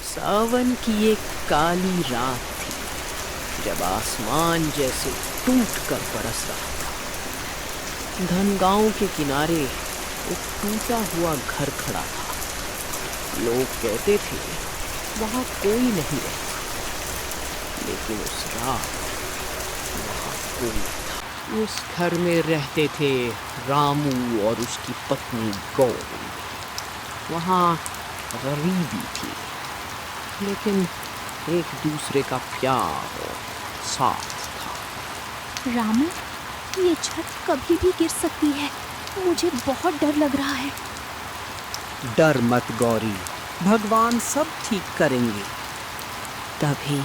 सावन की एक काली रात थी जब आसमान जैसे टूट कर बरस रहा था। धनगांव के किनारे एक टूटा हुआ घर खड़ा था। लोग कहते थे वहां कोई नहीं रहता, लेकिन उस रात वहां कोई था। उस घर में रहते थे रामू और उसकी पत्नी गौरी। वहां गरीबी थी, लेकिन एक दूसरे का प्यार और साथ था। रामू, ये छत कभी भी गिर सकती है। मुझे बहुत डर लग रहा है। डर मत गौरी, भगवान सब ठीक करेंगे। तभी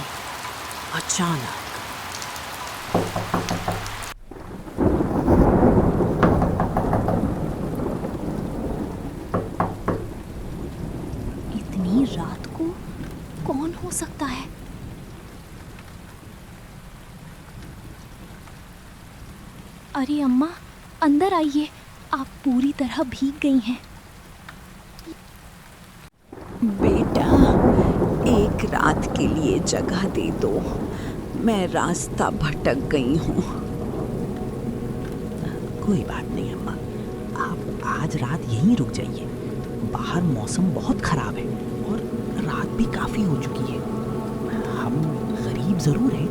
अचानक इतनी रात को कौन हो सकता है? अरे अम्मा, अंदर आइए। आप पूरी तरह भीग गई हैं। बेटा, एक रात के लिए जगह दे दो, मैं रास्ता भटक गई हूँ। कोई बात नहीं अम्मा, आप आज रात यहीं रुक जाइए। बाहर मौसम बहुत खराब है और रात भी काफ़ी हो चुकी है। हम गरीब ज़रूर हैं,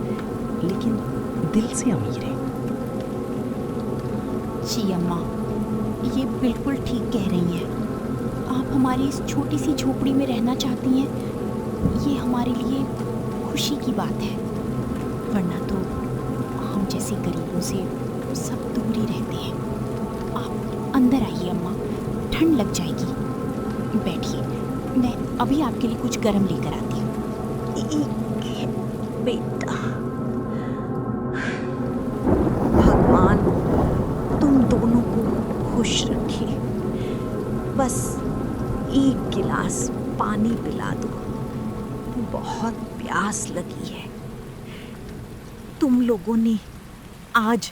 लेकिन दिल से अमीर हैं। जी अम्मा, ये बिल्कुल ठीक कह रही हैं। आप हमारी इस छोटी सी झोपड़ी में रहना चाहती हैं, ये हमारे लिए खुशी की बात है। वरना तो हम जैसे गरीबों से सब दूर ही रहते हैं। आप अंदर आइए अम्मा, ठंड लग जाएगी। बैठिए, मैं अभी आपके लिए कुछ गर्म लेकर आती हूँ। बेटा, भगवान तुम दोनों को खुश रखे। बस एक गिलास पानी पिला दो, बहुत प्यास लगी है। तुम लोगों ने आज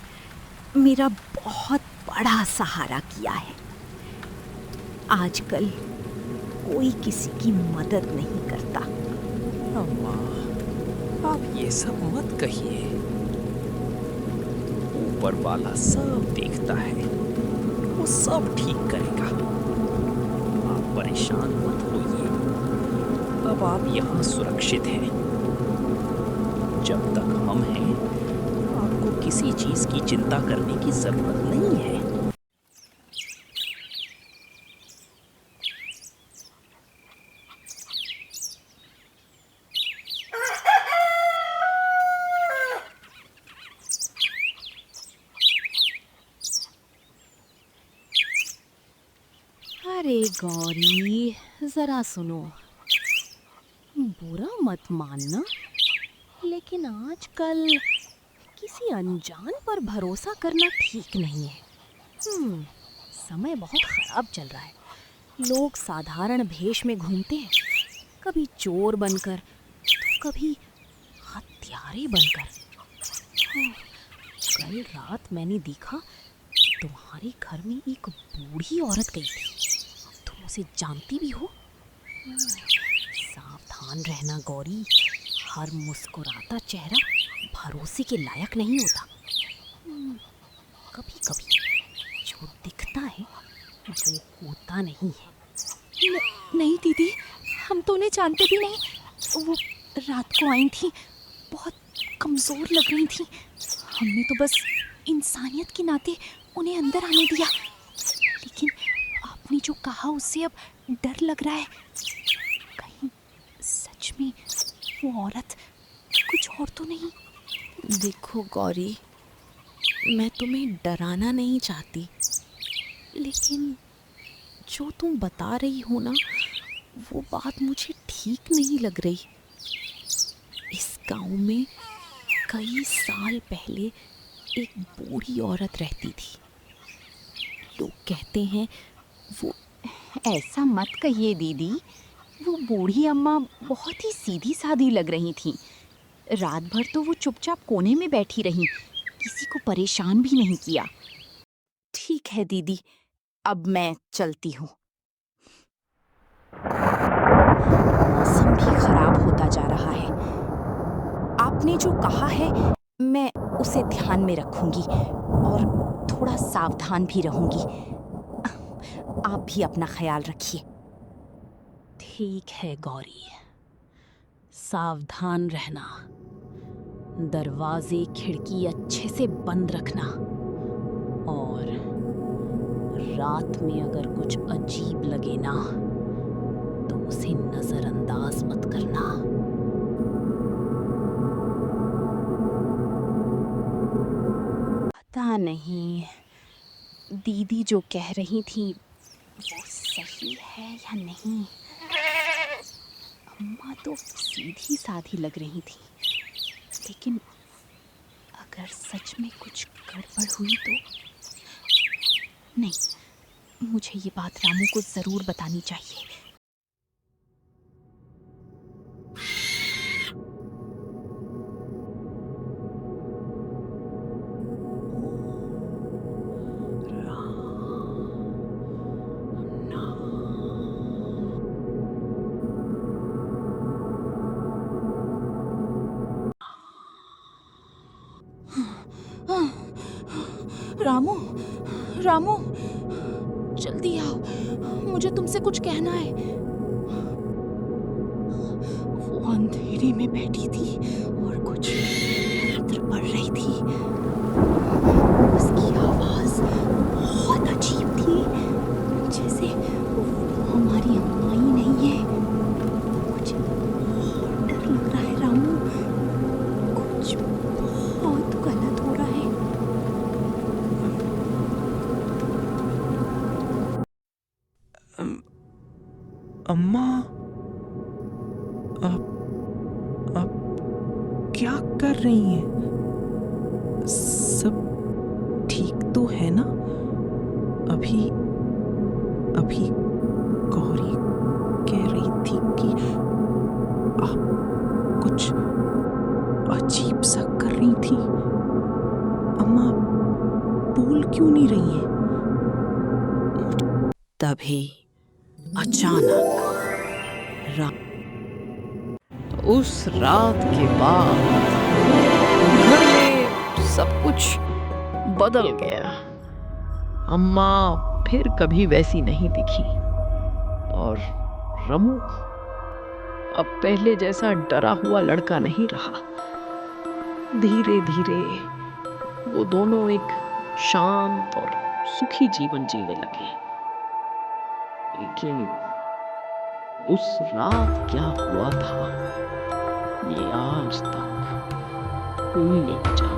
मेरा बहुत बड़ा सहारा किया है। आजकल कोई किसी की मदद नहीं करता। अम्मा, आप ये सब मत कहिए। ऊपर वाला सब देखता है, वो सब ठीक करेगा। आप परेशान मत होइए। अब आप यहाँ सुरक्षित हैं। जब तक हम हैं, आपको किसी चीज की चिंता करने की जरूरत नहीं है। अरे गौरी, जरा सुनो। बुरा मत मानना, लेकिन आजकल किसी अनजान पर भरोसा करना ठीक नहीं है। समय बहुत खराब चल रहा है। लोग साधारण भेष में घूमते हैं, कभी चोर बनकर तो कभी हत्यारे बनकर। कल रात मैंने देखा तुम्हारे घर में एक बूढ़ी औरत गई थी। तुम उसे जानती भी हो? सावधान रहना गौरी, हर मुस्कुराता चेहरा भरोसे के लायक नहीं होता। कभी कभी जो दिखता है वो होता नहीं है। नहीं दीदी, हम तो उन्हें जानते भी नहीं। वो रात को आई थी, बहुत कमज़ोर लग रही थी। हमने तो बस इंसानियत के नाते उन्हें अंदर आने दिया, लेकिन आपने जो कहा उससे अब डर लग रहा है। कहीं सच में वो औरत कुछ और तो नहीं? देखो गौरी, मैं तुम्हें डराना नहीं चाहती, लेकिन जो तुम बता रही हो ना, वो बात मुझे ठीक नहीं लग रही। इस गांव में कई साल पहले एक बूढ़ी औरत रहती थी। लोग कहते हैं वो... ऐसा मत कहिए दीदी। वो बूढ़ी अम्मा बहुत ही सीधी सादी लग रही थीं। रात भर तो वो चुपचाप कोने में बैठी रहीं, किसी को परेशान भी नहीं किया। ठीक है दीदी, अब मैं चलती हूँ। मौसम भी खराब होता जा रहा है। आपने जो कहा है मैं उसे ध्यान में रखूंगी और थोड़ा सावधान भी रहूंगी। आप भी अपना ख्याल रखिए। ठीक है गौरी, सावधान रहना। दरवाजे खिड़की अच्छे से बंद रखना और रात में अगर कुछ अजीब लगे ना तो उसे नजरअंदाज मत करना। पता नहीं दीदी जो कह रही थी वो सही है या नहीं। अम्मा तो सीधी साधी लग रही थी, लेकिन अगर सच में कुछ गड़बड़ हुई तो नहीं, मुझे ये बात रामू को जरूर बतानी चाहिए। रामू, रामू, जल्दी आओ, मुझे तुमसे कुछ कहना है। वो अंधेरे में बैठी थी और कुछ मंत्र पढ़ रही थी। उसकी आवाज बहुत अजीब थी, जैसे वो हमारी अम्मा ही नहीं है। मुझे बहुत डर लग रहा है रामू, कुछ बहुत गलत हो रहा है। अम्मा, आप क्या कर रही हैं? सब ठीक तो है ना? अभी गौरी कह रही थी कि आप कुछ अजीब सा कर रही थी। अम्मा बोल क्यों नहीं रही हैं? तभी अचानक उस रात के बाद घर में सब कुछ बदल गया। अम्मा फिर कभी वैसी नहीं दिखी और रमू अब पहले जैसा डरा हुआ लड़का नहीं रहा। धीरे धीरे वो दोनों एक शांत और सुखी जीवन जीने लगे। लेकिन उस रात क्या हुआ था ये आज तक कोई नहीं जानता।